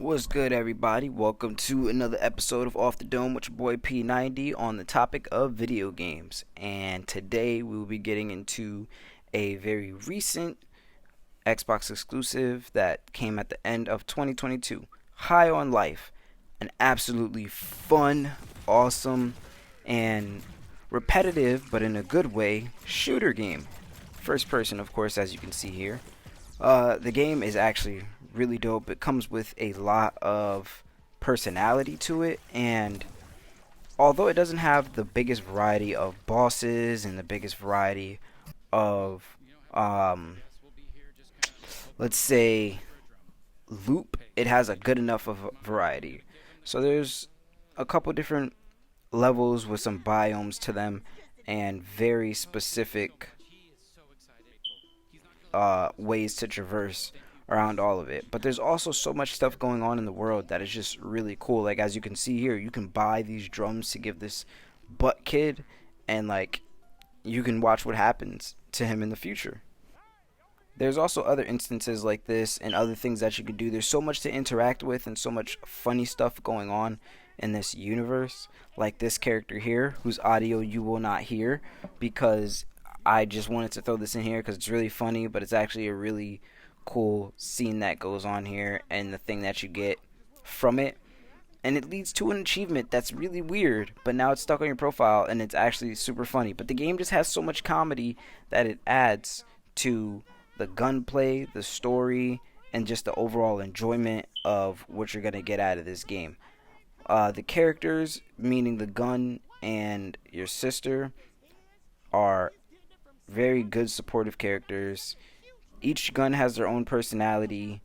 What's good, everybody? Welcome to another episode of Off the Dome with your boy P90 on the topic of video games. And today we will be getting into a very recent Xbox exclusive that came at the end of 2022. High on Life. An absolutely fun, awesome, and repetitive, but in a good way, shooter game. First person, of course, as you can see here. The game is actually really dope. It comes with a lot of personality to it, and although it doesn't have the biggest variety of bosses and the biggest variety of let's say loop, it has a good enough of a variety. So there's a couple different levels with some biomes to them and very specific ways to traverse around all of it. But there's also so much stuff going on in the world that is just really cool. Like, as you can see here, you can buy these drums to give this butt kid, and like you can watch what happens to him in the future. There's also other instances like this and other things that you could do. There's so much to interact with and so much funny stuff going on in this universe, like this character here whose audio you will not hear because I just wanted to throw this in here because it's really funny, but it's actually a really cool scene that goes on here and the thing that you get from it. And it leads to an achievement that's really weird, but now it's stuck on your profile and it's actually super funny. But the game just has so much comedy that it adds to the gunplay, the story, and just the overall enjoyment of what you're going to get out of this game. The characters, meaning the gun and your sister, are very good supportive characters. Each gun has their own personality,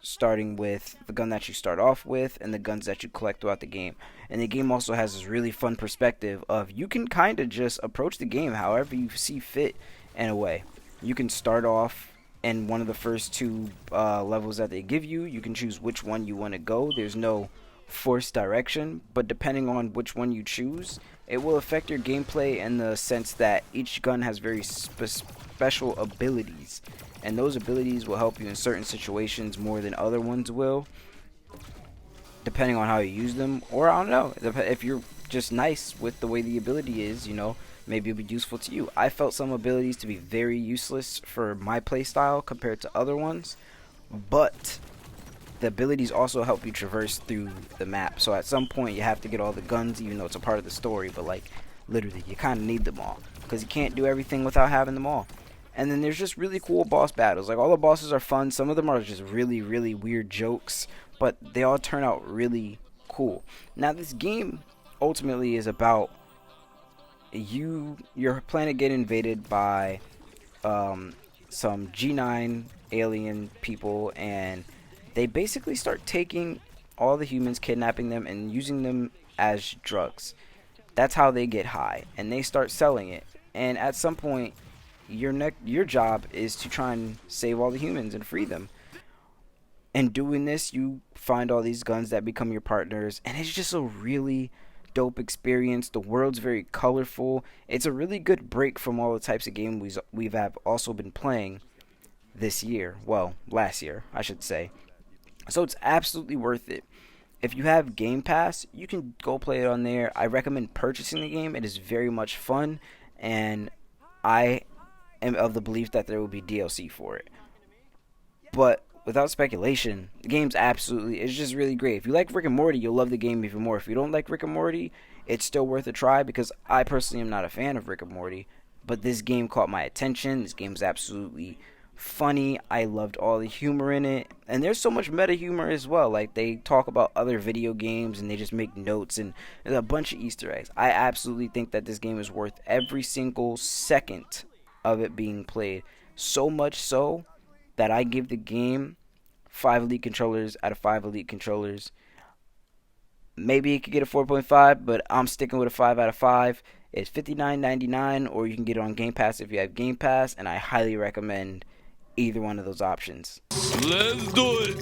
starting with the gun that you start off with and the guns that you collect throughout the game. And the game also has this really fun perspective of you can kind of just approach the game however you see fit in a way. You can start off in one of the first two levels that they give you. You can choose which one you want to go. There's no forced direction, but depending on which one you choose, it will affect your gameplay in the sense that each gun has very special abilities, and those abilities will help you in certain situations more than other ones will, depending on how you use them. Or I don't know, if you're just nice with the way the ability is, maybe it'll be useful to you. I felt some abilities to be very useless for my playstyle compared to other ones, but the abilities also help you traverse through the map. So at some point you have to get all the guns, even though it's a part of the story, but like literally you kind of need them all because you can't do everything without having them all. And then there's just really cool boss battles. Like, all the bosses are fun. Some of them are just really, really weird jokes, but they all turn out really cool. Now, this game ultimately is about your planet getting invaded by some G9 alien people, and they basically start taking all the humans, kidnapping them, and using them as drugs. That's how they get high, and they start selling it. And at some point, your job is to try and save all the humans and free them. And doing this, you find all these guns that become your partners, and it's just a really dope experience. The world's very colorful. It's a really good break from all the types of games we've also been playing this year. Well, last year, I should say. So it's absolutely worth it. If you have Game Pass, you can go play it on there. I recommend purchasing the game. It is very much fun, and I am of the belief that there will be DLC for it. But without speculation, the game's it's just really great. If you like Rick and Morty, you'll love the game even more. If you don't like Rick and Morty, it's still worth a try because I personally am not a fan of Rick and Morty. But this game caught my attention. This game's absolutely funny. I loved all the humor in it, and there's so much meta humor as well. Like, they talk about other video games and they just make notes, and there's a bunch of Easter eggs. I absolutely think that this game is worth every single second of it being played, so much so that I give the game 5 elite controllers out of 5 elite controllers. Maybe it could get a 4.5, but I'm sticking with a 5 out of 5. It's $59.99, or you can get it on Game Pass if you have Game Pass, and I highly recommend either one of those options. Let's do it.